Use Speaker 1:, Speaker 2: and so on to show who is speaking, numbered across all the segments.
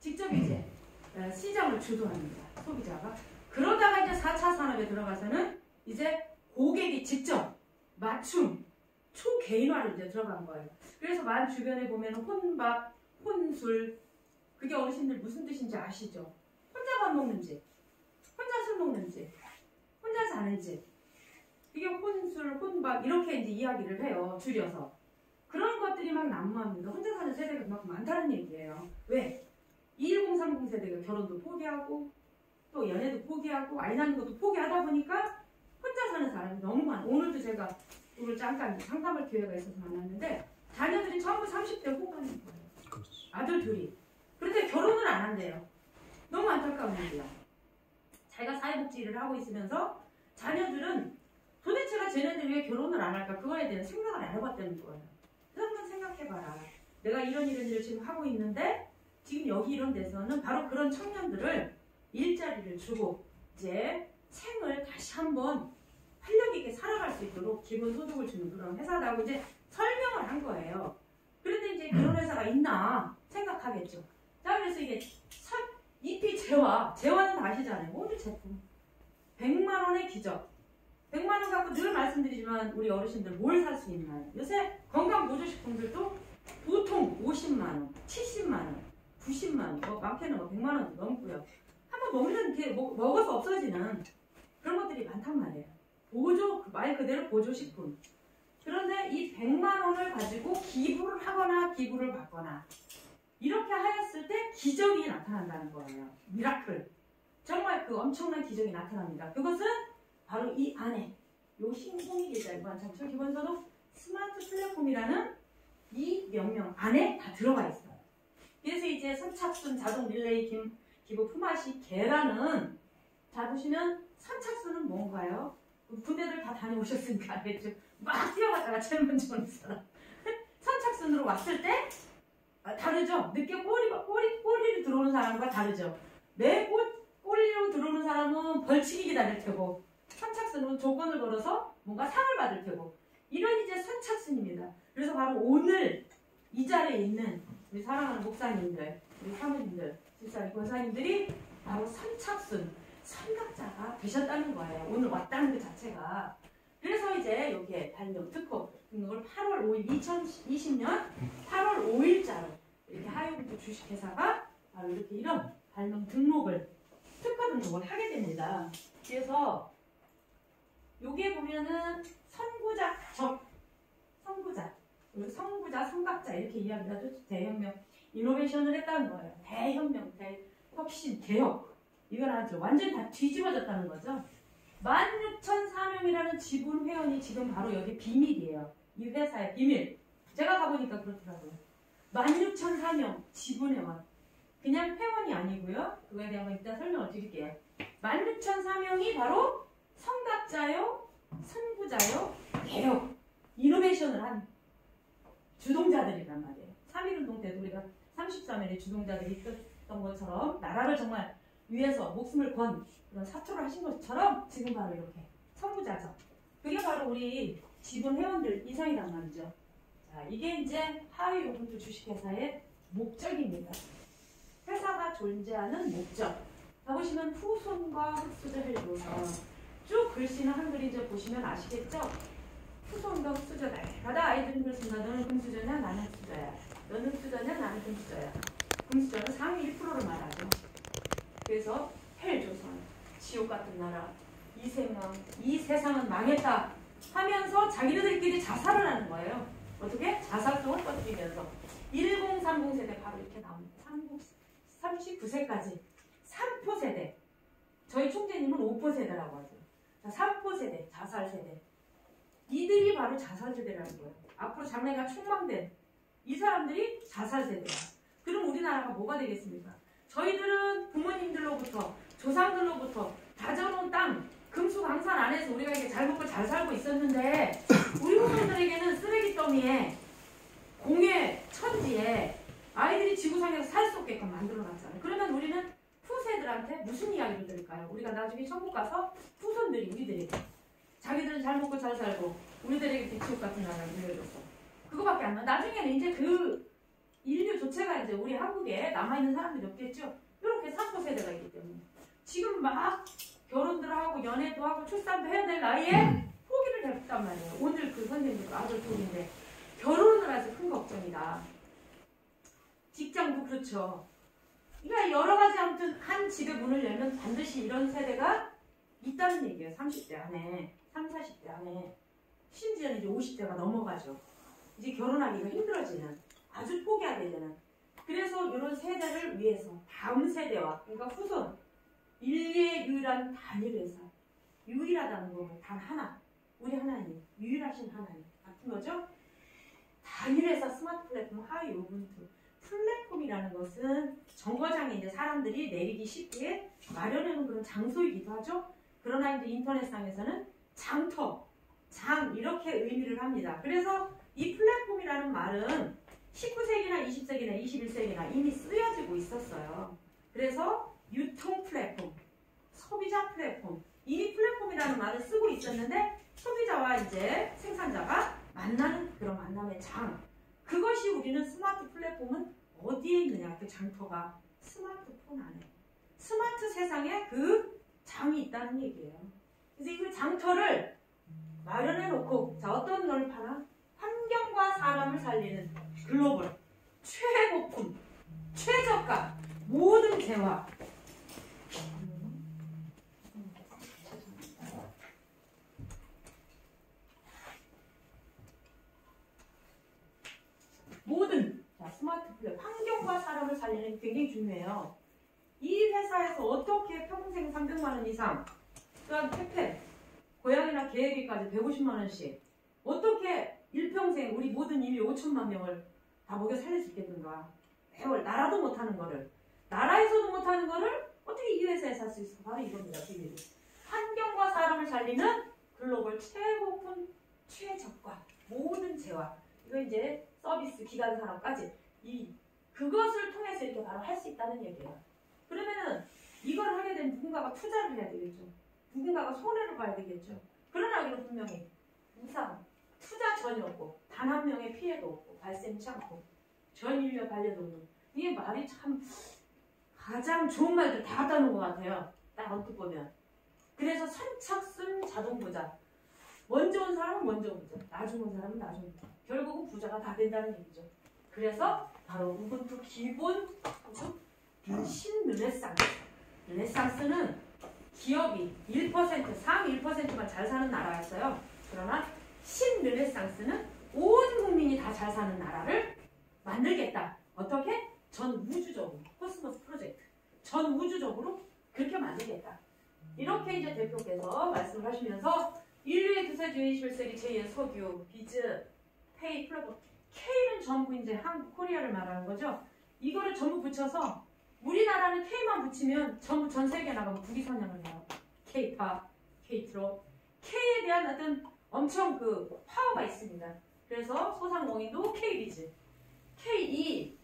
Speaker 1: 직접 이제 시장을 주도합니다. 소비자가. 그러다가 이제 4차 산업에 들어가서는 이제 고객이 직접 맞춤, 초개인화로 이제 들어간 거예요. 그래서 만 주변에 보면 혼밥, 혼술, 그게 어르신들 무슨 뜻인지 아시죠? 혼자 밥 먹는 집, 혼자 술 먹는 집, 혼자 자는 집. 이게 혼술, 혼밥 이렇게 이제 이야기를 해요. 줄여서. 그런 것들이 막 난무합니다. 혼자 사는 세대가 막 많다는 얘기예요. 왜? 2030 세대가 결혼도 포기하고 또 연애도 포기하고 아이 낳는 것도 포기하다 보니까 혼자 사는 사람이 너무 많아. 오늘도 제가 오늘 잠깐 상담할 기회가 있어서 만났는데 자녀들이 전부 30대 후반인 거예요. 아들 둘이. 그런데 결혼을 안 한대요. 너무 안타까운 일이야. 자기가 사회복지 일을 하고 있으면서 자녀들은 도대체가 쟤네들이 왜 결혼을 안 할까? 그거에 대한 생각을 안 해봤다는 거예요. 그래서 한번 생각해봐라. 내가 이런 일을 지금 하고 있는데 지금 여기 이런 데서는 바로 그런 청년들을 일자리를 주고 이제 생을 다시 한번 활력 있게 살아갈 수 있도록 기본소득을 주는 그런 회사라고 이제 설명을 한 거예요. 그런데 이제 그런 회사가 있나 생각하겠죠. 자, 그래서 이게 잎이 재화는 다 아시잖아요. 모든 제품 100만 원의 기적. 100만 원 갖고 늘 말씀드리지만 우리 어르신들 뭘 살 수 있나요? 요새 건강보조식품들도 보통 50만 원, 70만 원, 90만 원, 뭐 많게는 100만 원도 넘고요. 한번 먹으면 이렇게 먹어서 없어지는 그런 것들이 많단 말이에요. 말 그대로 보조식품. 그런데 이 100만 원을 가지고 기부를 하거나 기부를 받거나 이렇게 하였을 때 기적이 나타난다는 거예요. 미라클. 정말 그 엄청난 기적이 나타납니다. 그것은 바로 이 안에 요 흰송이 계좌이고 정책 기본소득 스마트 플랫폼이라는 이 명령 안에 다 들어가 있어요. 그래서 이제 선착순 자동 릴레이 기부 품앗이 계라는 자 보시면 선착순은 뭔가요? 군대들 다 다녀오셨으니까 알겠죠? 막 뛰어갔다가 제일 먼저 오는 사람. 선착순으로 왔을 때 다르죠? 늦게 꼬리로 들어오는 사람과 다르죠? 매 꼬리로 들어오는 사람은 벌칙이 기다릴 테고 선착순은 조건을 걸어서 뭔가 상을 받을 테고 이런 이제 선착순입니다. 그래서 바로 오늘 이 자리에 있는 우리 사랑하는 목사님들, 우리 사모님들, 집사님, 권사님들이 바로 선착순, 선각자가 되셨다는 거예요. 오늘 왔다는 그 자체가. 그래서 이제 여기에 발령 특허 등록을 8월 5일 2020년 8월 5일자로 이렇게 하이브리드 주식회사가 바로 이렇게 이런 발명 등록을 특허 등록을 하게 됩니다. 그래서 여기에 보면은 선구자, 선각자 이렇게 이야기를 하죠. 대혁명, 이노베이션을 했다는 거예요. 대혁명, 대혁신, 개혁. 이건 아주 완전히 다 뒤집어졌다는 거죠. 16,004명이라는 지분 회원이 지금 바로 여기 비밀이에요. 이 회사의 비밀. 제가 가보니까 그렇더라고요. 16,004명 지분 회원. 그냥 회원이 아니고요. 그거에 대한 건 이따 설명을 드릴게요. 16,004명이 바로 선각자요, 선구자요, 개혁, 이노베이션을 한 주동자들이란 말이에요. 3.1운동 때도 우리가 33일의 주동자들이 있었던 것처럼 나라를 정말 위해서 목숨을 건 그런 사초를 하신 것처럼 지금 바로 이렇게 선구자죠. 그게 바로 우리 지분 회원들 이상이란 말이죠. 자, 이게 이제 하이오븐트 주식회사의 목적입니다. 회사가 존재하는 목적. 자, 보시면 후손과 흑수저를 이루어서 쭉 글씨는 한글이 이제 보시면 아시겠죠? 후손과 흑수저 날마다 아이들은 그렇습니다. 너는 금수저냐? 나는 흑수저야. 너는 흑수저냐? 나는 금수저야. 금수저는 상위 1%를 말하죠. 그래서 헬조선, 지옥 같은 나라, 이 세상은 망했다 하면서 자기들끼리 자살을 하는 거예요. 어떻게? 자살성을 퍼뜨리면서 1030 세대 바로 이렇게 나옵니다. 39세까지 3포 세대. 저희 총재님은 5포 세대라고 하죠. 자, 3포 세대, 자살 세대. 이들이 바로 자살 세대라는 거예요. 앞으로 장래가 촉망된 이 사람들이 자살 세대야. 그럼 우리나라가 뭐가 되겠습니까? 저희들은 부모님들로부터 조상들로부터 다져놓은 땅, 금수강산 안에서 우리가 이렇게 잘 먹고 잘 살고 있었는데 우리 후손들에게는 쓰레기더미에 공해 천지에 아이들이 지구상에서 살 수 없게끔 만들어놨잖아요. 그러면 우리는 후세들한테 무슨 이야기를 들을까요? 우리가 나중에 천국 가서 후손들이 우리들이 자기들은 잘 먹고 잘 살고 우리들에게 지옥 같은 나라를 물려줬어. 그거밖에 안 나. 나중에는 이제 그 인류 조체가 이제 우리 한국에 남아있는 사람들이 없겠죠. 이렇게 3포 세대가 있기 때문에 지금 막 결혼들 하고 연애도 하고 출산도 해야 될 나이에 포기를 했단 말이에요. 오늘 그 선생님도 아들 둘인데 결혼을 해서 큰 걱정이다. 직장도 그렇죠. 그러니까 여러 가지 아무튼 한 집의 문을 열면 반드시 이런 세대가 있다는 얘기예요. 30대 안에, 30, 40대 안에. 심지어는 이제 50대가 넘어가죠. 이제 결혼하기가 힘들어지는, 아주 포기하게 되는. 그래서 이런 세대를 위해서 다음 세대와, 그러니까 후손, 인류의 유일한 단일회사. 유일하다는 거는 단 하나. 우리 하나님, 유일하신 하나님 같은 거죠. 단일회사 스마트 플랫폼 하이 우분투. 플랫폼이라는 것은 정거장에 이제 사람들이 내리기 쉽게 마련해놓은 그런 장소이기도 하죠. 그러나 이제 인터넷상에서는 장터, 장 이렇게 의미를 합니다. 그래서 이 플랫폼이라는 말은 19세기나 20세기나 21세기나 이미 쓰여지고 있었어요. 그래서 유통 플랫폼, 소비자 플랫폼, 이미 플랫폼이라는 말을 쓰고 있었는데 소비자와 이제 생산자가 만나는 그런 만남의 장. 그것이 우리는 스마트 플랫폼은 어디에 있느냐? 그 장터가 스마트폰 안에. 스마트 세상에 그 장이 있다는 얘기예요. 그래서 그 장터를 마련해 놓고 자 어떤 걸 파나? 환경과 사람을 살리는 글로벌 최고품, 최저가, 모든 재화. 모든 스마트 플랫폼, 환경과 사람을 살리는 게 굉장히 중요해요. 이 회사에서 어떻게 평생 300만 원 이상, 또한 택배, 고양이나 개에게까지 150만 원씩 어떻게 일평생 우리 모든 인류 5천만 명을 다 먹여 살릴 수 있겠는가? 매월 나라도 못하는 거를, 나라에서도 못하는 거를 어떻게 이 회사에서 할 수 있을까? 바로 이겁니다. 비밀이. 환경과 사람을 살리는 글로벌 최고품, 최저가, 모든 재화. 이거 이제 서비스 기간 산업까지 그것을 통해서 이렇게 바로 할 수 있다는 얘기예요. 그러면은 이걸 하게 되면 누군가가 투자를 해야 되겠죠. 누군가가 손해를 봐야 되겠죠. 그러나 이건 분명히 무상, 투자 전혀 없고 단 한 명의 피해도 없고 발생치 않고 전 인류의 반려도 없는 이게 말이 참 가장 좋은 말들 다 갖다 놓은 것 같아요. 딱 언뜻 보면. 그래서 선착순 자동부자. 먼저 온 사람은 먼저 온 부자, 나중 온 사람은 나중 온 부자. 결국은 부자가 다 된다는 얘기죠. 그래서 바로 우분투 기본 신르네상스. 르네상스는 기업이 1%, 상위 1%만 잘 사는 나라였어요. 그러나 신르네상스는 온 국민이 다 잘 사는 나라를 만들겠다. 어떻게? 전 우주적으로, 코스모스 프로젝트. 전 우주적으로 그렇게 만들겠다. 이렇게 이제 대표께서 말씀을 하시면서 인류의 두세주의 21세기 제2의 석유, 비즈, 페이, 플랫폼, K는 전부 이제 한국, 코리아를 말하는 거죠. 이거를 전부 붙여서 우리나라는 K만 붙이면 전부 전 세계에 나가면 국위 선양을 해요. K-팝, K-트롯, K에 대한 어떤 엄청 그 파워가 있습니다. 그래서 소상공인도 K-비즈, K2,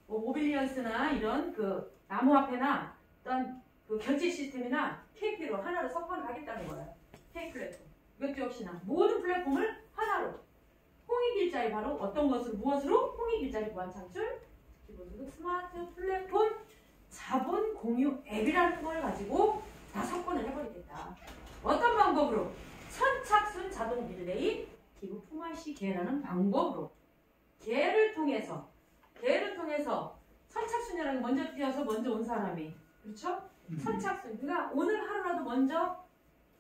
Speaker 1: 모빌리언스나 이런 그 나무화폐나 어떤 그 결제 시스템이나 KP로 하나로 섞어를 하겠다는 거예요. K 플랫폼. 이것도 역시나 모든 플랫폼을 하나로. 홍익일자리 바로 어떤 것으로 무엇으로? 홍익일자리 무한창출 기본소득 스마트 플랫폼 자본 공유 앱이라는 걸 가지고 다 섞어를 해버리겠다. 어떤 방법으로? 선착순 자동 릴레이 기부 품앗이 계라는 방법으로 계를 통해서 선착순이라는 게 먼저 뛰어서 먼저 온 사람이 그렇죠? 선착순 그러니까 오늘 하루라도 먼저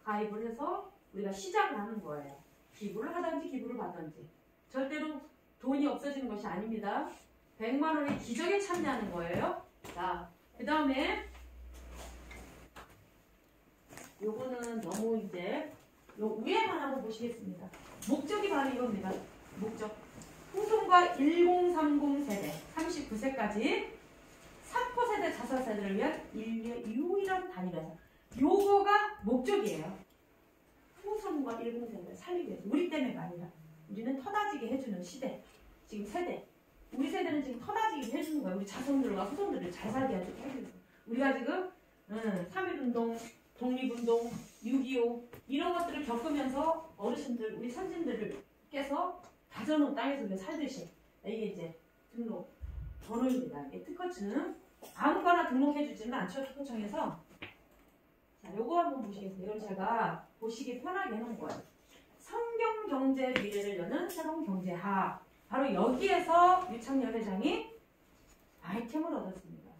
Speaker 1: 가입을 해서 우리가 시작을 하는 거예요. 기부를 하든지 기부를 받든지 절대로 돈이 없어지는 것이 아닙니다. 100만 원의 기적에 참여하는 거예요. 자, 그 다음에 요거는 너무 이제 요 위에만 한번 보시겠습니다. 목적이 바로 이겁니다. 목적. 후손과 1030 세대, 39세까지 3포 세대, 4세대를 위한 인류의 유일한 단일회사. 요거가 목적이에요. 후손과 10세대를 살리기 위해서. 우리 때문에가 아니라 우리는 터다지게 해주는 시대. 지금 세대. 우리 세대는 지금 터다지게 해주는 거예요. 우리 자손들과 후손들을 잘 살게 해주는 거예요. 우리가 지금 3.1운동, 독립운동, 6.25 이런 것들을 겪으면서 어르신들, 우리 선진들께서 다져놓은 땅에서 우리가 살듯이 이게 이제 등록, 번호입니다. 이게 특허증. 아무거나 등록해주지는 않죠, 특허청에서. 자, 요거 한번 보시겠어요? 이건 제가 보시기 편하게 해놓은 거예요. 성경 경제 미래를 여는 새로운 경제학. 바로 여기에서 유창렬 회장이 아이템을 얻었습니다.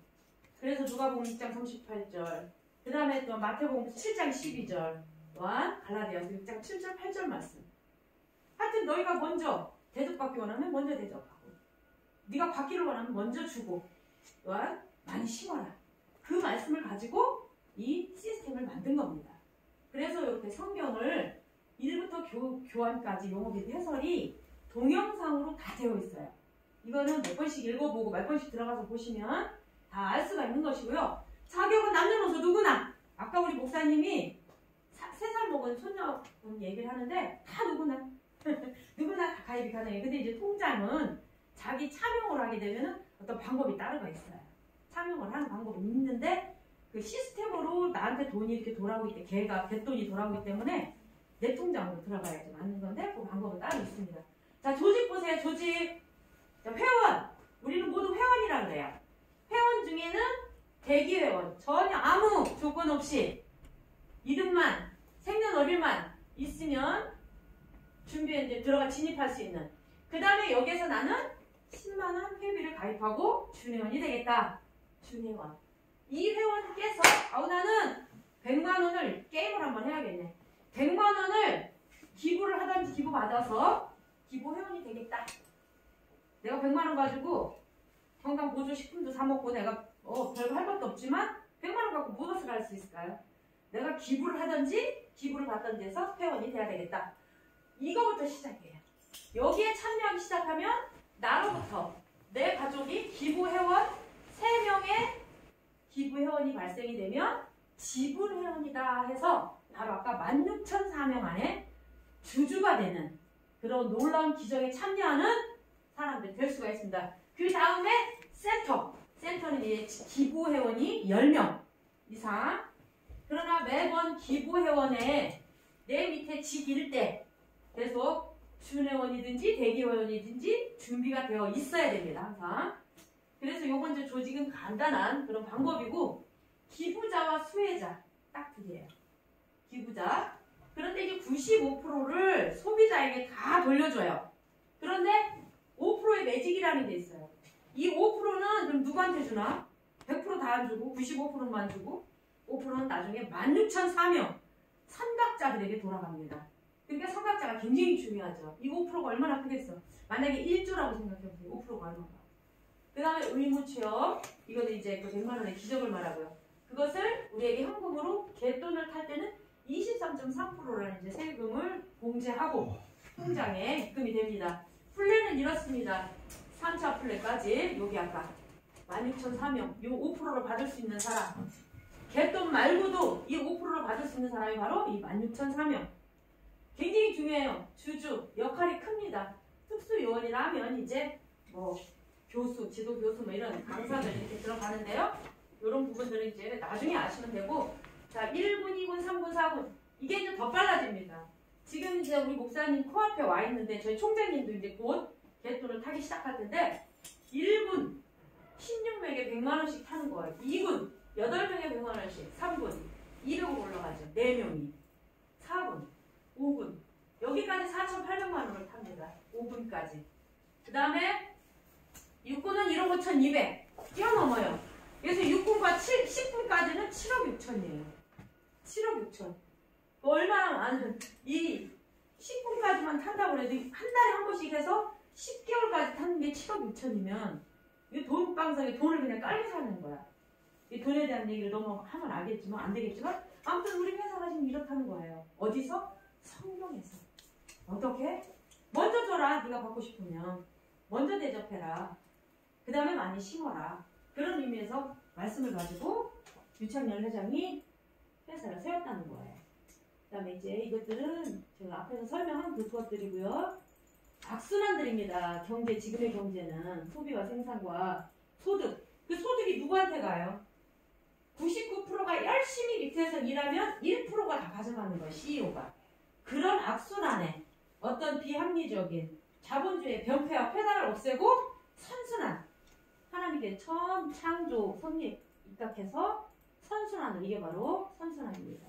Speaker 1: 그래서 누가복음 6장 38절, 그 다음에 또 마태복음 7장 12절, 또한 갈라디아서 6장 7절 8절 말씀. 하여튼 너희가 먼저 대접받기 원하면 먼저 대접하고, 네가 받기를 원하면 먼저 주고, 또한 많이 심어라. 그 말씀을 가지고 이 시스템을 만든 겁니다. 그래서 이렇게 성경을 1부터 교환까지 용어비도 해설이 동영상으로 다 되어 있어요. 이거는 몇 번씩 읽어보고 몇 번씩 들어가서 보시면 다 알 수가 있는 것이고요. 자격은 남녀노소 누구나, 아까 우리 목사님이 3살 먹은 손녀 얘기를 하는데 다 누구나 누구나 다 가입이 가능해요. 근데 이제 통장은 자기 차명으로 하게 되면 어떤 방법이 따르가 있어요. 차명을 하는 방법이 있는데 그 시스템으로 나한테 돈이 이렇게 돌아오기 때문에 갯돈이 돌아오기 때문에 내 통장으로 들어가야지 맞는 건데 그 방법은 따로 있습니다. 자, 조직 보세요. 조직. 자, 회원. 우리는 모두 회원이라고 그래요. 회원 중에는 대기회원. 전혀 아무 조건 없이 이름만, 생년월일만 있으면 준비에 이제 들어가 진입할 수 있는. 그 다음에 여기에서 나는 10만원 회비를 가입하고 준회원이 되겠다. 준회원. 이 회원께서 나는 100만원을 게임을 한번 해야겠네. 100만원을 기부를 하든지 기부 받아서 기부 회원이 되겠다. 내가 100만원 가지고 건강보조식품도 사먹고 내가 별거 할 것도 없지만 100만원 갖고 무엇을 할 수 있을까요? 내가 기부를 하든지 기부를 받든지 해서 회원이 돼야 되겠다. 이거부터 시작해요. 여기에 참여하기 시작하면 나로부터 내 가족이 기부회원 3명의 기부회원이 발생이 되면 지분회원이다 해서 바로 아까 16,004명 안에 주주가 되는 그런 놀라운 기적에 참여하는 사람들 될 수가 있습니다. 그 다음에 센터는 이제 기부회원이 10명 이상. 그러나 매번 기부회원에 내 밑에 직일 때 계속 준회원이든지 대기회원이든지 준비가 되어 있어야 됩니다. 항상. 그래서 요번 주 조직은 간단한 그런 방법이고, 기부자와 수혜자 딱 두 개예요. 기부자. 그런데 이제 95%를 소비자에게 다 돌려줘요. 그런데 5%의 매직이라는 게 있어요. 이 5%는 그럼 누구한테 주나? 100% 다 안 주고 95%만 주고 5%는 나중에 16,004명 선각자들에게 돌아갑니다. 그러니까 선각자가 굉장히 중요하죠. 이 5%가 얼마나 크겠어. 만약에 1조라고 생각해보세요. 5%가 얼마나. 그 다음에 의무취업. 이거는 이제 그 100만원의 기적을 말하고요. 그것을 우리에게 현금으로 갯돈을 탈 때는 23.3%라는 이제 세금을 공제하고 통장에 입금이 됩니다. 플랜은 이렇습니다. 3차 플랜까지 여기 아까 16,004명 이 5%를 받을 수 있는 사람, 갯돈 말고도 이 5%를 받을 수 있는 사람이 바로 이 16,004명. 굉장히 중요해요. 주주 역할이 큽니다. 특수요원이라면 이제 뭐 교수, 지도교수 뭐 이런 강사들 이렇게 들어가는데요. 이런 부분들은 이제 나중에 아시면 되고, 자 1군, 2군, 3군, 4군 이게 이제 더 빨라집니다. 지금 이제 우리 목사님 코앞에 와 있는데 저희 총장님도 이제 곧 갯돈을 타기 시작할 텐데 1군 16명에 100만원씩 타는 거예요. 2군 8명에 100만원씩, 3군 200으로 올라가죠. 4명이. 4군, 5군 여기까지 4,800만원을 탑니다. 5군까지. 그 다음에 6군은 1억 5,200 뛰어넘어요. 그래서 6군과 10군까지는 7억 6천이에요. 7억 6천. 얼마나 많은, 이 10군까지만 탄다고 해도 한 달에 한 번씩 해서 10개월까지 타는 게 7억 6천이면 이 돈방석에 돈을 그냥 깔고 사는 거야. 이 돈에 대한 얘기를 너무 하면 알겠지만 안 되겠지만 아무튼 우리 회사가 지금 이렇다는 거예요. 어디서? 성경에서. 어떻게? 먼저 줘라. 네가 받고 싶으면. 먼저 대접해라. 그 다음에 많이 심어라. 그런 의미에서 말씀을 가지고 유창렬 회장이 회사를 세웠다는 거예요. 그 다음에 이제 이것들은 제가 앞에서 설명한 것들이고요. 악순환들입니다. 경제, 지금의 경제는 소비와 생산과 소득. 그 소득이 누구한테 가요? 99%가 열심히 밑에서 일하면 1%가 다 가져가는 거예요. CEO가. 그런 악순환에 어떤 비합리적인 자본주의 병폐와 폐단을 없애고 선순환. 하나님께 처음 창조 섭리 입각해서 선순환을, 이게 바로 선순환입니다.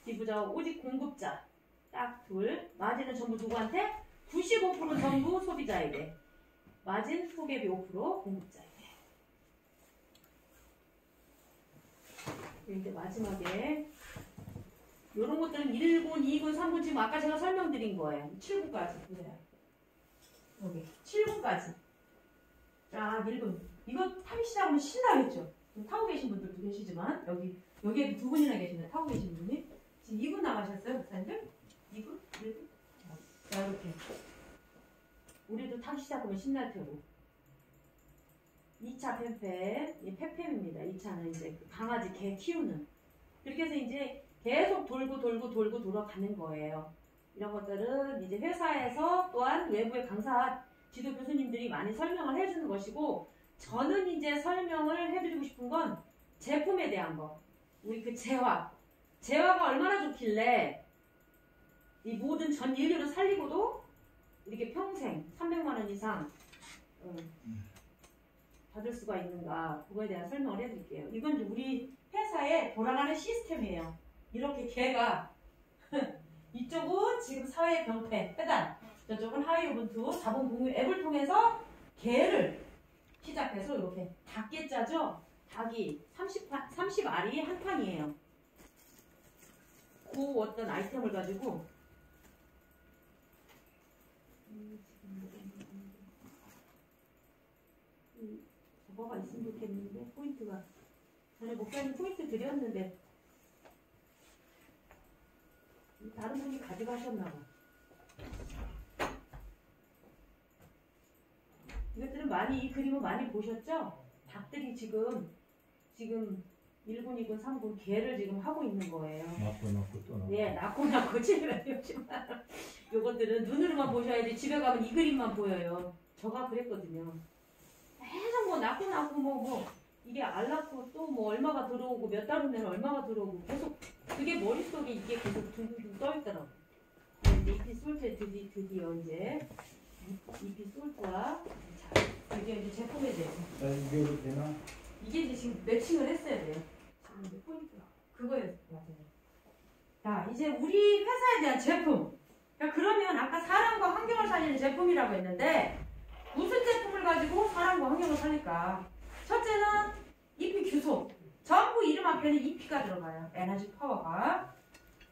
Speaker 1: 지부자 오직 공급자 딱 둘, 마진은 전부 누구한테? 95% 전부 소비자에게, 마진 소개비 5% 공급자에게. 이제 마지막에 이런 것들은 1군, 2군, 3군 지금 아까 제가 설명드린 거예요. 7군까지 보세요. 여기 7군까지 쫙 1군. 이거 타기 시작하면 신나겠죠? 타고 계신 분들도 계시지만 여기에도 두 분이나 계시네. 타고 계신 분이 지금 2군 나가셨어요, 목사님들? 2군? 1군? 자, 이렇게 우리도 타기 시작하면 신날 테고. 2차 팸팸, 이 팸팸입니다. 2차는 이제 그 강아지, 개 키우는. 이렇게 해서 이제 계속 돌고 돌아가는 거예요. 이런 것들은 이제 회사에서 또한 외부의 강사 지도 교수님들이 많이 설명을 해주는 것이고, 저는 이제 설명을 해드리고 싶은 건 제품에 대한 거. 우리 그 재화가 얼마나 좋길래 이 모든 전 인류를 살리고도 이렇게 평생 300만 원 이상 받을 수가 있는가, 그거에 대한 설명을 해드릴게요. 이건 우리 회사에 돌아가는 시스템이에요. 이렇게 개가 이쪽은 지금 사회 병폐 해당, 저쪽은 하위 우분투 자본 공유 앱을 통해서 개를 시작해서 이렇게 닭개 짜죠. 닭이 30알이 한 판이에요. 그 어떤 아이템을 가지고 저거가 있으면 좋겠는데, 포인트가 전에 목사님 포인트 드렸는데 다른 분이 가져가셨나봐. 이것들은 많이, 이 그림을 많이 보셨죠? 닭들이 지금 1군, 2군, 3군 개를 지금 하고 있는 거예요.
Speaker 2: 낳고 또 낳고.
Speaker 1: 예, 낳고 집에 요즘만. 요것들은 눈으로만 보셔야지 집에 가면 이 그림만 보여요. 저가 그랬거든요. 계속 뭐 낳고 뭐 이게 알 낳고 또 뭐 얼마가 들어오고 몇 달 후면 얼마가 들어오고 계속 그게 머릿속에 이게 계속 둥둥둥 떠있더라고. 이피 솔트에 드디어 이제 이피 솔트와 이게 이제 제품에 대해서.
Speaker 2: 이게 되나?
Speaker 1: 이게 이제 지금 매칭을 했어야 돼요. 지금 이제 포인트가 그거예요. 맞아요. 자, 이제 우리 회사에 대한 제품. 그러면 아까 사람과 환경을 살리는 제품이라고 했는데, 무슨 제품을 가지고 사람과 환경을 살릴까? 첫째는 EP 규소. 전부 이름 앞에는 EP가 들어가요. 에너지 파워가.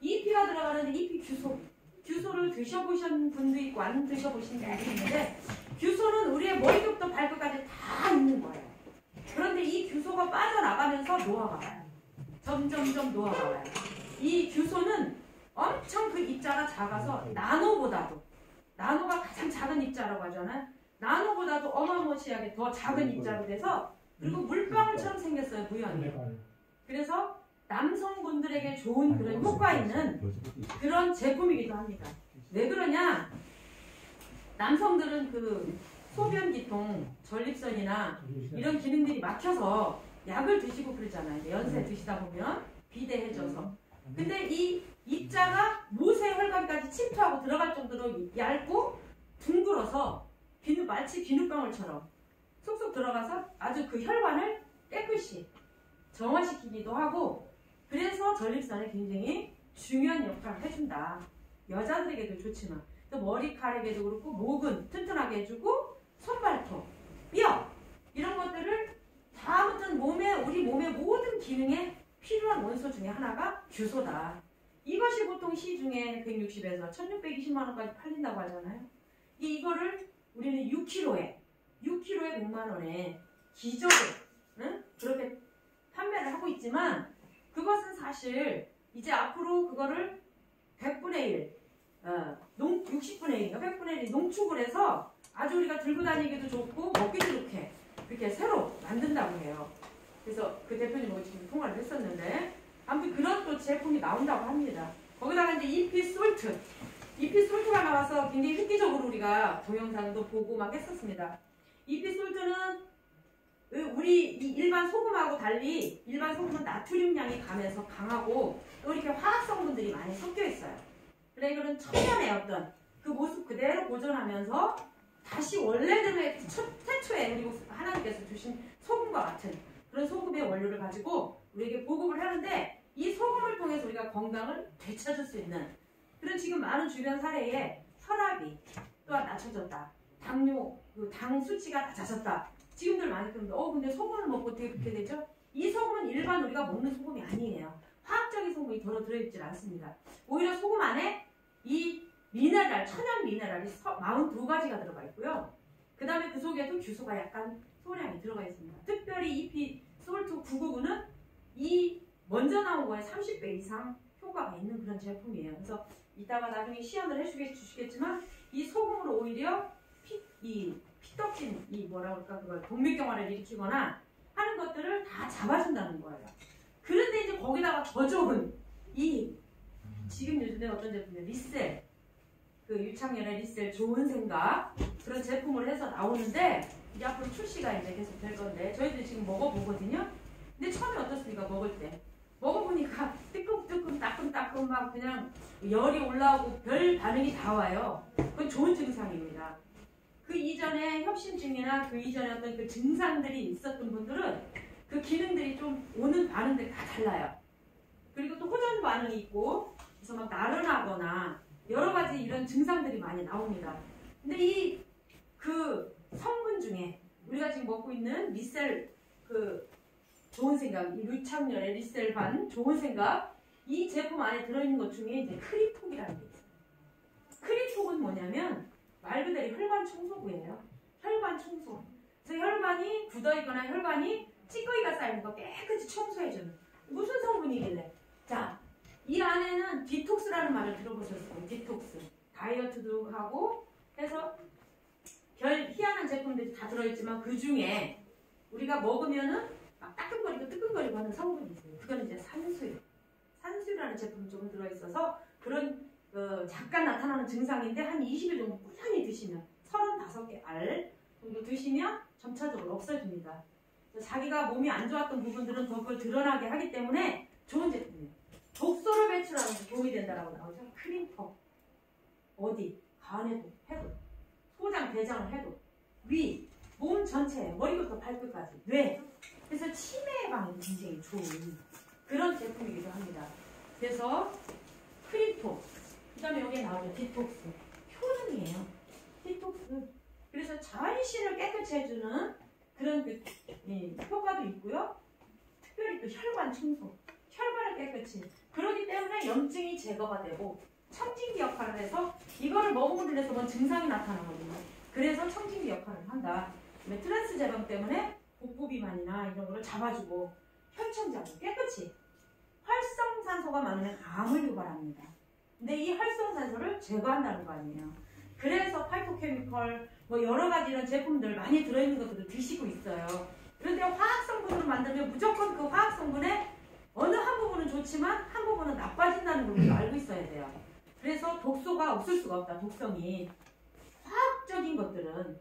Speaker 1: EP가 들어가는데 EP 규소. 규소를 드셔보신 분도 있고 안 드셔보신 분도 있는데, 규소는 우리의 머리부터 발끝까지 다 있는 거예요. 그런데 이 규소가 빠져나가면서 노화가 와요. 점점점 노화가 와요. 이 규소는 엄청 그 입자가 작아서 나노가 가장 작은 입자라고 하잖아요. 나노보다도 어마무시하게 더 작은 입자로 돼서, 그리고 물방울처럼 생겼어요, 모양이. 그래서 남성분들에게 좋은 그런 효과 있는 그런 제품이기도 합니다. 왜 그러냐? 남성들은 그 소변기통, 전립선이나 이런 기능들이 막혀서 약을 드시고 그러잖아요. 연세 드시다 보면 비대해져서. 근데 이 입자가 모세혈관까지 침투하고 들어갈 정도로 얇고 둥글어서 마치 비눗방울처럼 쏙쏙 들어가서 아주 그 혈관을 깨끗이 정화시키기도 하고, 그래서 전립선에 굉장히 중요한 역할을 해준다. 여자들에게도 좋지만 또 머리카락에도 그렇고 목은 튼튼하게 해주고, 손발톱, 뼈 이런 것들을 다 아무튼 우리 몸의 모든 기능에 필요한 원소 중에 하나가 규소다. 이것이 보통 시중에 160에서 1620만원까지 팔린다고 하잖아요. 이거를 우리는 6kg에 100만원에 기적을 그렇게 판매를 하고 있지만, 그것은 사실 이제 앞으로 그거를 100분의 1, 60분의 1, 100분의 1이 농축을 해서 아주 우리가 들고 다니기도 좋고 먹기도 좋게 그렇게 새로 만든다고 해요. 그래서 그 대표님하고 지금 통화를 했었는데, 아무튼 그런 또 제품이 나온다고 합니다. 거기다가 이제 이피솔트가 나와서 굉장히 획기적으로 우리가 동영상도 보고 막 했었습니다. 이피솔트는 우리 일반 소금하고 달리, 일반 소금은 나트륨량이 강하고 또 이렇게 화학 성분들이 많이 섞여 있어요. 그래 이거는 천연의 어떤 그 모습 그대로 보존하면서 다시 원래대로의 태초에 우리 하나님께서 주신 소금과 같은 그런 소금의 원료를 가지고 우리에게 보급을 하는데 이 소금을 통해서 우리가 건강을 되찾을 수 있는 그런 지금 많은 주변 사례에 혈압이 또한 낮춰졌다. 당뇨, 당 수치가 낮아졌다. 지금들 많이 그러는데 근데 소금을 먹고 어떻게 그렇게 되죠? 이 소금은 일반 우리가 먹는 소금이 아니에요. 화학적인 소금이 더러 들어있지 않습니다. 오히려 소금 안에 이 미네랄, 천연 미네랄이 42가지가 들어가 있고요. 그 다음에 그 속에도 규소가 약간 소량이 들어가 있습니다. 특별히 EP 솔트 999는 이 먼저 나온 거에 30배 이상 효과가 있는 그런 제품이에요. 그래서 이따가 나중에 시연을 해주시겠지만 이 소금으로 오히려 피떡진 그걸 동맥경화를 일으키거나 하는 것들을 다 잡아준다는 거예요. 그런데 이제 거기다가 더 좋은 지금 요즘에 어떤 제품이에요? 리셀, 그 유창열의 리셀 좋은 생각 그런 제품을 해서 나오는데 이제 앞으로 출시가 이제 계속 될 건데 저희들이 지금 먹어보거든요. 근데 처음에 어떻습니까? 먹을 때 먹어보니까 뜨끔뜨끔 따끔따끔 막 그냥 열이 올라오고 별 반응이 다 와요. 그건 좋은 증상입니다. 그 이전에 협심증이나 그 이전에 어떤 그 증상들이 있었던 분들은 그 기능들이 좀 오는 반응들이 다 달라요. 그리고 또 호전 반응이 있고 그래서 막 나른하거나 여러 가지 이런 증상들이 많이 나옵니다. 근데 이 그 성분 중에 우리가 지금 먹고 있는 리셀 그 좋은 생각, 이 유창열의 리셀 반 좋은 생각 이 제품 안에 들어있는 것 중에 이제 크리톡이라는 게 있어요. 크리톡은 뭐냐면 말 그대로 혈관 청소구예요. 혈관 청소. 그래서 혈관이 굳어있거나 혈관이 찌꺼기가 쌓이는 거 깨끗이 청소해주는 무슨 성분이길래? 자, 이 안에는 디톡스라는 말을 들어보셨어요. 디톡스. 다이어트도 하고 해서 별 희한한 제품들이 다 들어있지만 그 중에 우리가 먹으면은 막 따끔거리고 뜨끔거리고 하는 성분이 있어요. 그거는 이제 산수유. 산수유라는 제품이 조금 들어있어서 그런 잠깐 나타나는 증상인데 한 20일 정도 꾸준히 드시면 35개 알 정도 드시면 점차적으로 없어집니다. 자기가 몸이 안 좋았던 부분들은 더 그걸 드러나게 하기 때문에 좋은 제품이에요. 독소를 배출하는 데 도움이 된다고 나오죠. 크림톡. 어디? 간에도 해도. 소장, 대장을 해도. 위, 몸 전체에 머리부터 발끝까지. 뇌. 그래서 치매 예방에 굉장히 좋은 그런 제품이기도 합니다. 그래서 크림톡. 그 다음에 여기에 나오죠. 디톡스. 효능이에요. 디톡스. 그래서 전신을 깨끗이 해주는 그런 효과도 있고요. 특별히 또 혈관 청소. 혈관을 깨끗이. 그러기 때문에 염증이 제거가 되고 청진기 역할을 해서 이거를 먹음으로 인해서 뭔 증상이 나타나거든요. 그래서 청진기 역할을 한다. 트랜스 제방 때문에 복부 비만이나 이런 거를 잡아주고 혈청자도 깨끗이. 활성산소가 많으면 암을 유발합니다. 근데 이 활성산소를 제거한다는 거 아니에요. 그래서 파이토케미컬 뭐 여러 가지 이런 제품들 많이 들어있는 것들을 드시고 있어요. 그런데 화학성분으로 만들면 무조건 그 화학성분에 어느 한 부분은 좋지만 한 부분은 나빠진다는 걸 우리가 알고 있어야 돼요. 그래서 독소가 없을 수가 없다. 독성이. 화학적인 것들은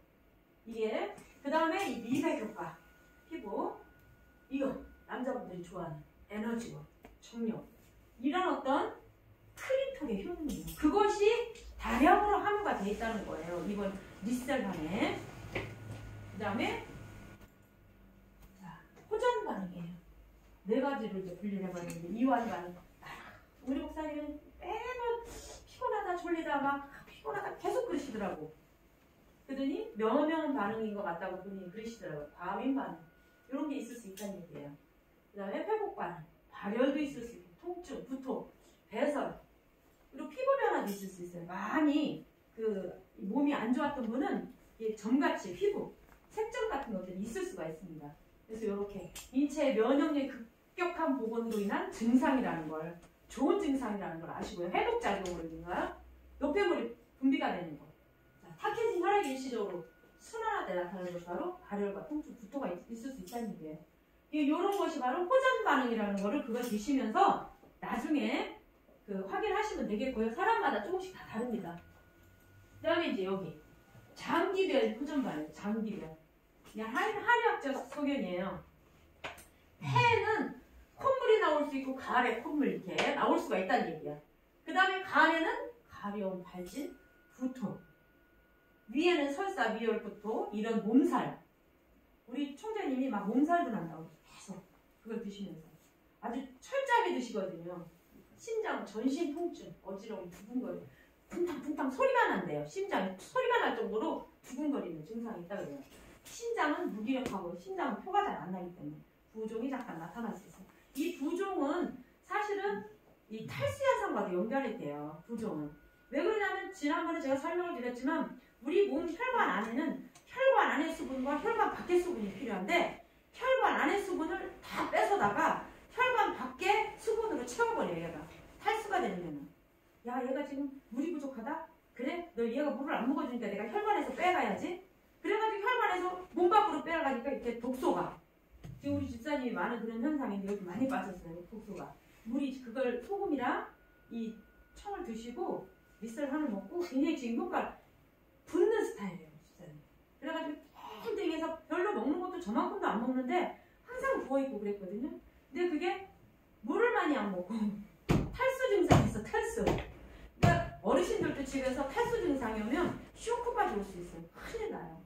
Speaker 1: 이게 그 다음에 이 미백 효과. 피부. 이거 남자분들이 좋아하는 에너지원, 청력. 이런 어떤 크림톡의 효능이에요. 그것이 다량으로 함유가 되어 있다는 거예요. 이번 리셀반에. 그 다음에 호전 반응이에요. 4가지로 이제 분리를 해봤는데 이완 반응. 우리 목사님은 매번 피곤하다 졸리다 막 피곤하다 계속 그러시더라고. 그러더니 명령 반응인 것 같다고 그분이 그러시더라고요. 과민 반응. 이런 게 있을 수 있다는 얘기예요. 그 다음에 회복 반응. 발열도 있을 수 있고 통증, 구토, 배설. 그리고 피부 변화도 있을 수 있어요. 많이 그 몸이 안 좋았던 분은 점같이 피부, 색점 같은 것들이 있을 수가 있습니다. 그래서 이렇게 인체의 면역력이 급격한 복원으로 인한 증상이라는 걸, 좋은 증상이라는 걸 아시고요. 해독작용으로인가 노폐물이 분비가 되는 거. 자, 탁해진 혈액이 일시적으로 순환화돼 나타나는 것이 바로 발열과 통증, 구토가 있을 수 있다는 얘기예요. 이런 것이 바로 호전 반응이라는 거를 그걸 드시면서 나중에 확인하시면 되겠고요. 사람마다 조금씩 다 다릅니다. 그 다음에 이제 여기 장기별 호전 반응, 장기별. 그냥 한의학적 소견이에요. 폐는 콧물이 나올 수 있고 가래 콧물 이렇게 나올 수가 있다는 얘기야. 그 다음에 간에는 가려움, 발진, 두통, 위에는 설사, 미열부터 이런 몸살. 우리 총재님이 막 몸살도 난다고 계속 그걸 드시면서 아주 철저하게 드시거든요. 심장, 전신 통증, 어지러움, 두근거림, 쿵탕쿵탕 소리가 난대요. 심장이 소리가 날 정도로 두근거리는 증상이 있다 그래요. 심장은 무기력하고 심장은 표가 잘 안 나기 때문에 부종이 잠깐 나타날 수 있어요. 이 부종은 사실은 이 탈수 현상과도 연결이 돼요. 부종은. 왜 그러냐면 지난번에 제가 설명을 드렸지만 우리 몸 혈관 안에는 혈관 안의 수분과 혈관 밖의 수분이 필요한데 혈관 안의 수분을 다 뺏어다가 혈관 밖의 수분으로 채워버려요. 얘가 탈수가 되면 야 얘가 지금 물이 부족하다? 그래? 너 얘가 물을 안 먹어주니까 내가 혈관에서 빼가야지. 그래가지고 혈관에서 몸 밖으로 빼가니까 이렇게 독소가 지금 우리 집사님이 많은 그런 현상인데 여기 많이 빠졌어요. 독소가 물이 그걸 소금이랑 이 청을 드시고 밑살 하나 먹고 굉장히 지금 효과를 붓는 스타일이에요. 집사님. 그래가지고 땡땡해서 별로 먹는 것도 저만큼도 안 먹는데 항상 부어있고 그랬거든요. 근데 그게 물을 많이 안 먹고 탈수 증상이 있어. 탈수. 그러니까 어르신들도 집에서 탈수 증상이 오면 쇼크까지 올 수 있어요. 큰일 나요.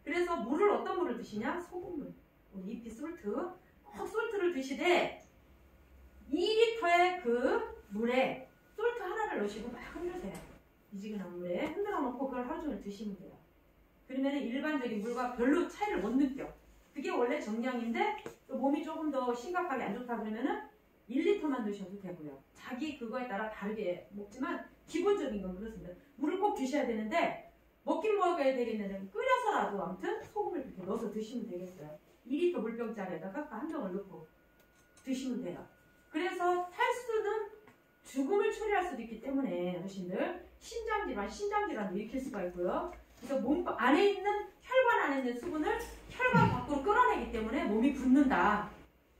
Speaker 1: 그래서 물을 어떤 물을 드시냐? 소금물. 잎이 솔트. 꼭 솔트를 드시되 2리터의 그 물에 솔트 하나를 넣으시고 막 흔드세요. 미지근한 물에 흔들어 놓고 그걸 하루 종일 드시면 돼요. 그러면 일반적인 물과 별로 차이를 못 느껴. 그게 원래 정량인데 또 몸이 조금 더 심각하게 안 좋다 그러면은 1리터만 드셔도 되고요. 자기 그거에 따라 다르게 먹지만 기본적인 건 그렇습니다. 물을 꼭 드셔야 되는데 먹긴 먹어야 되겠는데 끓여서라도 아무튼 소금을 이렇게 넣어서 드시면 되겠어요. 2리터 물병짜리에다가 한 병을 넣고 드시면 돼요. 그래서 탈수는 죽음을 초래할 수도 있기 때문에 어르신들 신장질환도 일으킬 수가 있고요. 그래서 몸 안에 있는 혈관 안에 있는 수분을 혈관 밖으로 끌어내기 때문에 몸이 붓는다.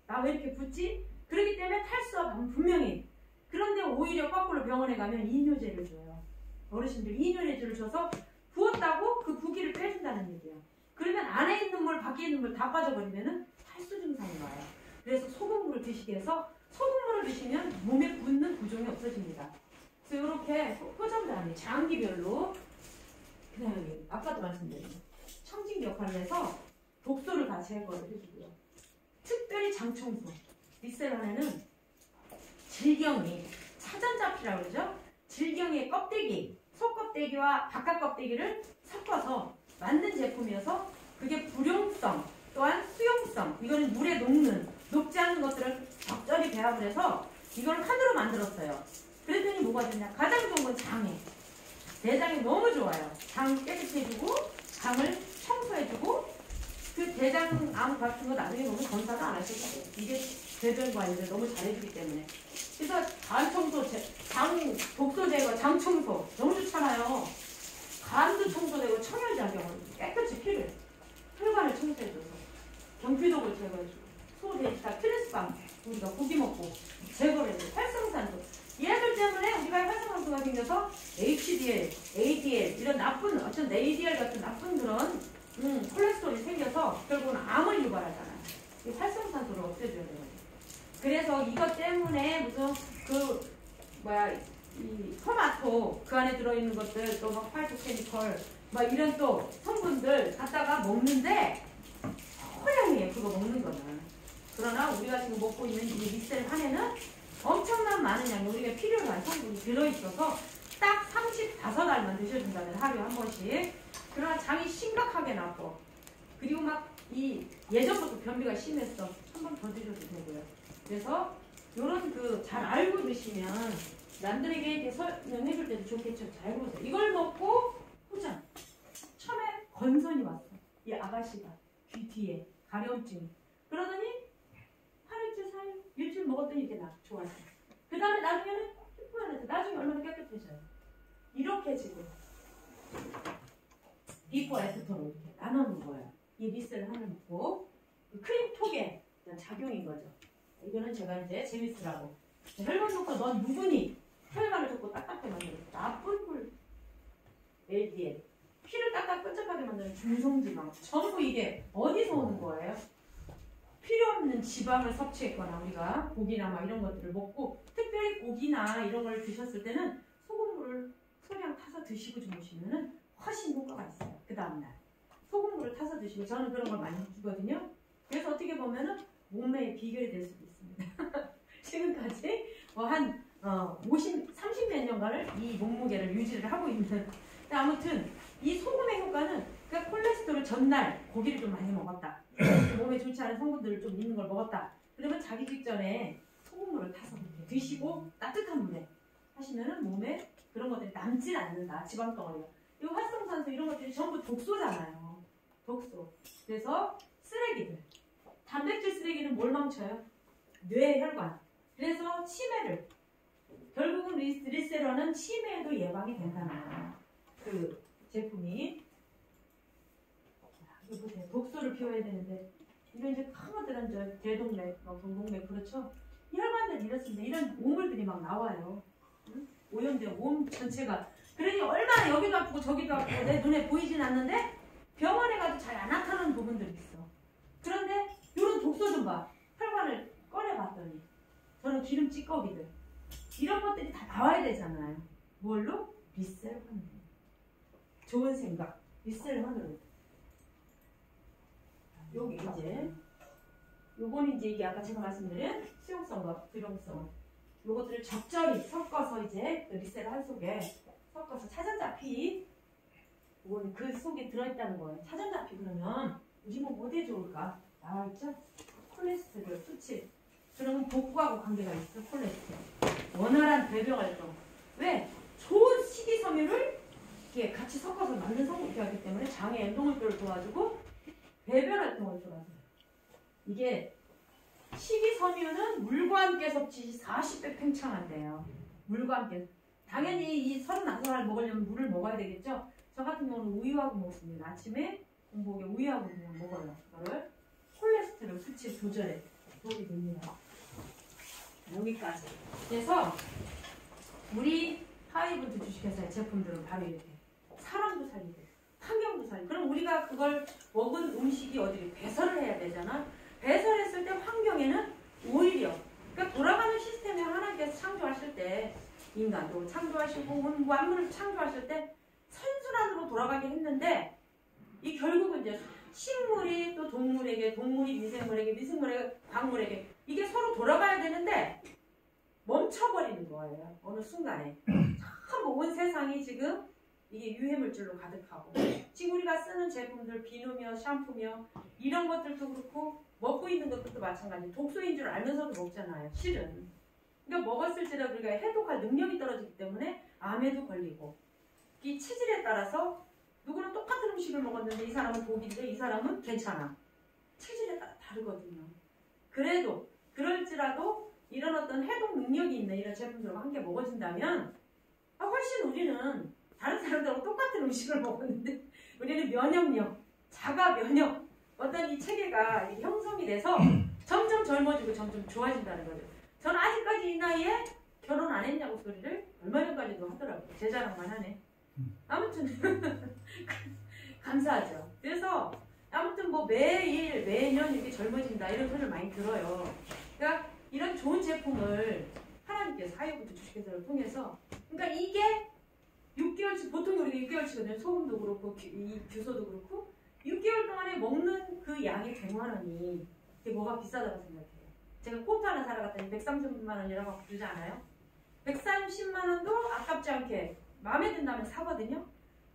Speaker 1: 나 왜 이렇게 붓지? 그렇기 때문에 탈수와 분명히. 그런데 오히려 거꾸로 병원에 가면 이뇨제를 줘요. 어르신들 이뇨제를 줘서 부었다고 그 부기를 빼준다는 얘기예요. 그러면 안에 있는 물 밖에 있는 물 다 빠져버리면 탈수 증상이 와요. 그래서 소금물을 드시게 해서 소금물을 드시면 몸에 붓는 부종이 없어집니다. 그래서 이렇게 포장단이 장기별로 그다음에 아까도 말씀드린 청진 역할을 해서 독소를 다 제거를 해주고요. 특별히 장청소 리셀란에는 질경이 사전잡피라고 그러죠. 질경의 껍데기 속껍데기와 바깥 껍데기를 섞어서 만든 제품이어서 그게 불용성 또한 수용성 이거는 물에 녹지 않는 것들을 적절히 배합을 해서 이걸 한으로 만들었어요. 그랬더니 뭐가 되냐? 가장 좋은 건 장에 대장이 너무 좋아요. 장 깨끗해주고 장을 청소해주고 그 대장암 같은 거 나중에 보면 검사도 안 하실 거예요. 이게 대변 관리를 너무 잘해주기 때문에. 그래서 간 청소, 장 독소 제거, 장 청소 너무 좋잖아요. 간도 청소되고 청열작용을 깨끗이 피를 혈관을 청소해줘서 경피독을 제거해주고 소, 돼지 다 트랜스팜 우리가 고기 먹고 제거를 해서 활성산소 얘들 때문에 우리가 활성산소가 생겨서 HDL, ADL 이런 나쁜 어떤 ADL 같은 나쁜 그런 콜레스테롤이 생겨서 결국은 암을 유발하잖아요. 이 활성산소를 없애줘야 되거든요. 그래서 이것 때문에 무슨 이 토마토 그 안에 들어있는 것들 또 막 파이토케미컬 막 이런 또 성분들 갖다가 먹는데 허량이에요. 그거 먹는 거는. 그러나 우리가 지금 먹고 있는 이 리셀 한에는 엄청난 많은 양이 우리가 필요로 한 성분이 들어있어서 딱 35알만 드셔준다면 하루에 한 번씩. 그러나 장이 심각하게 나고 그리고 막 이 예전부터 변비가 심했어. 한 번 더 드셔도 되고요. 그래서 요런 그 잘 알고 드시면 남들에게 이렇게 설명해줄 때도 좋겠죠. 잘 보세요. 이걸 먹고 보자. 처음에 건선이 왔어. 이 아가씨가 귀 뒤에 가려움증이. 그러더니 하루 이틀 사이 일주일 먹었더니 이렇게 좋았어. 그 다음에 나중에는 피부가 나중에 얼마나 깨끗해져요. 이렇게 지금 비포 애프터로 이렇게 나눠놓은 거예요. 이 리셀을 하나 먹고 크림 톡에 작용인 거죠. 이거는 제가 이제 재밌으라고 혈관 놓고 넌 누구니? 혈관을 좋고 딱딱하게 만들어 나쁜 물 LDL 피를 딱딱 끈적하게 만드는 중성지방 전부 이게 어디서 오는 거예요? 필요 없는 지방을 섭취했거나 우리가 고기나 막 이런 것들을 먹고 특별히 고기나 이런 걸 드셨을 때는 소금물을 소량 타서 드시고 주무시면은 훨씬 효과가 있어요. 그 다음날 소금물을 타서 드시고 저는 그런 걸 많이 주거든요. 그래서 어떻게 보면은 몸매의 비결이 될 수도 있습니다. 지금까지 한 30몇 년간을 이 몸무게를 유지를 하고 있는. 아무튼 이 소금의 효과는 그러니까 콜레스테롤 전날 고기를 좀 많이 먹었다. 몸에 좋지 않은 성분들을 좀 있는 걸 먹었다. 그러면 자기 직전에 소금물을 타서 드시고 따뜻한 물에 하시면은 몸에 그런 것들이 남질 않는다. 지방덩어리가. 이 활성산소 이런 것들이 전부 독소잖아요. 독소. 그래서 쓰레기들. 단백질 쓰레기는 뭘 망쳐요? 뇌혈관. 그래서 치매를. 결국은 리세런은 치매에도 예방이 된다는 거예요. 그 제품이. 이거 보세요. 독소를 피워야 되는데 이런 이제 큰 것들은 저 대동맥, 동동맥 그렇죠? 혈관들 이렇습니다. 이런 오물들이 막 나와요. 응? 오염된 몸 전체가. 그러니 얼마나 여기도 아프고 저기도 아프고 내 눈에 보이진 않는데 병원에 가도 잘 안 나타나는 부분들이 있어. 그런데 이런 독소 좀 봐. 혈관을 꺼내봤더니 저는 기름 찌꺼기들 이런 것들이 다 나와야 되잖아요. 뭘로? 리셀환으로. 좋은 생각. 리셀환으로. 여기 이제 요건 이제 이게 아까 제가 말씀드린 수용성과 불용성 요것들을 적절히 섞어서 이제 리셀환 속에 섞어서 차전자피 이건 그 속에 들어있다는 거예요. 차전자피 그러면 우리 몸 어디에 좋을까? 나와있죠? 콜레스테롤 수치. 그러면 복부하고 관계가 있어. 콜레스테롤. 원활한 배변 활동. 왜? 좋은 식이섬유를 이렇게 같이 섞어서 만든 성분이 되었기 때문에 장의 엔도물질을 도와주고 배변 활동을 도와줘요. 이게 식이섬유는 물과 함께 섭취 시 40배 팽창한대요. 물과 함께. 당연히 이 35살 먹으려면 물을 먹어야 되겠죠? 저 같은 경우는 우유하고 먹습니다. 아침에 공복에 우유하고 그냥 먹어요. 그거를 콜레스테롤 수치 조절에 도움이 됩니다. 여기까지. 그래서 우리 하이브드 주식회사의 제품들은 바로 이렇게 사람도 살리고 환경도 살리고. 그럼 우리가 그걸 먹은 음식이 어디를 배설을 해야 되잖아. 배설했을 때 환경에는 오히려 그러니까 돌아가는 시스템에 하나님께서 창조하실 때 인간도 창조하시고 만물을 창조하실 때 선순환으로 돌아가게 했는데 이 결국은 이제 식물이 또 동물에게, 동물이 미생물에게, 미생물에게 광물에게 이게 서로 돌아가야 되는데 멈춰버리는 거예요. 어느 순간에. 참 온 세상이 지금 이게 유해물질로 가득하고 지금 우리가 쓰는 제품들 비누며 샴푸며 이런 것들도 그렇고 먹고 있는 것들도 마찬가지. 독소인 줄 알면서도 먹잖아요. 실은. 그러니까 먹었을지라도 우리가 해독할 능력이 떨어지기 때문에 암에도 걸리고 이 체질에 따라서 누구는 똑같은 음식을 먹었는데 이 사람은 독인데 이 사람은 괜찮아. 체질에 따라 다르거든요. 그래도 그럴지라도 이런 어떤 해독 능력이 있는 이런 제품들과 함께 먹어진다면 훨씬 우리는 다른 사람들하고 똑같은 음식을 먹었는데 우리는 면역력, 자가 면역 어떤 이 체계가 형성이 돼서 점점 젊어지고 점점 좋아진다는 거죠. 저는 아직까지 이 나이에 결혼 안 했냐고 소리를 얼마 전까지도 하더라고요. 제 자랑만 하네. 아무튼 감사하죠. 그래서 아무튼 뭐 매일 매년 이렇게 젊어진다 이런 소리를 많이 들어요. 그러니까 이런 좋은 제품을 하나님께서 하이브드 주식회사를 통해서 그러니까 이게 6개월치 보통 우리가 6개월치거든요. 소금도 그렇고 이 규소도 그렇고 6개월 동안에 먹는 그 양이 100만 원이 이게 뭐가 비싸다고 생각해요. 제가 코트 하나 사러 갔더니 130만 원이라고 주지 않아요? 130만 원도 아깝지 않게 마음에 든다면 사거든요.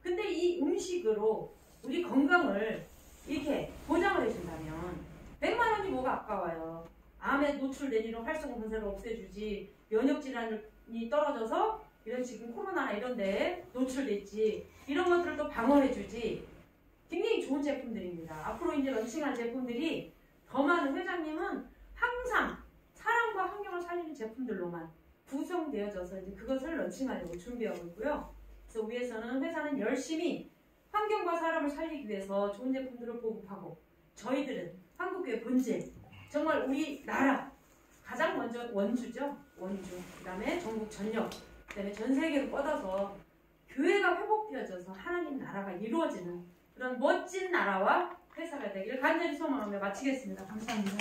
Speaker 1: 근데 이 음식으로 우리 건강을 이렇게 보장을 해준다면 100만 원이 뭐가 아까워요. 암에 노출된 이런 활성 분쇄를 없애주지, 면역질환이 떨어져서 이런 지금 코로나나 이런 데에 노출됐지, 이런 것들을 또 방어해주지. 굉장히 좋은 제품들입니다. 앞으로 이제 런칭할 제품들이 더 많은. 회장님은 항상 사람과 환경을 살리는 제품들로만 구성되어져서 이제 그것을 런칭하려고 준비하고 있고요. 그래서 위에서는 회사는 열심히 환경과 사람을 살리기 위해서 좋은 제품들을 보급하고, 저희들은 한국교회 본질, 정말 우리나라 가장 먼저 원주죠. 원주. 그 다음에 전국 전역. 그 다음에 전 세계로 뻗어서 교회가 회복되어져서 하나님 나라가 이루어지는 그런 멋진 나라와 회사가 되기를 간절히 소망하며 마치겠습니다. 감사합니다.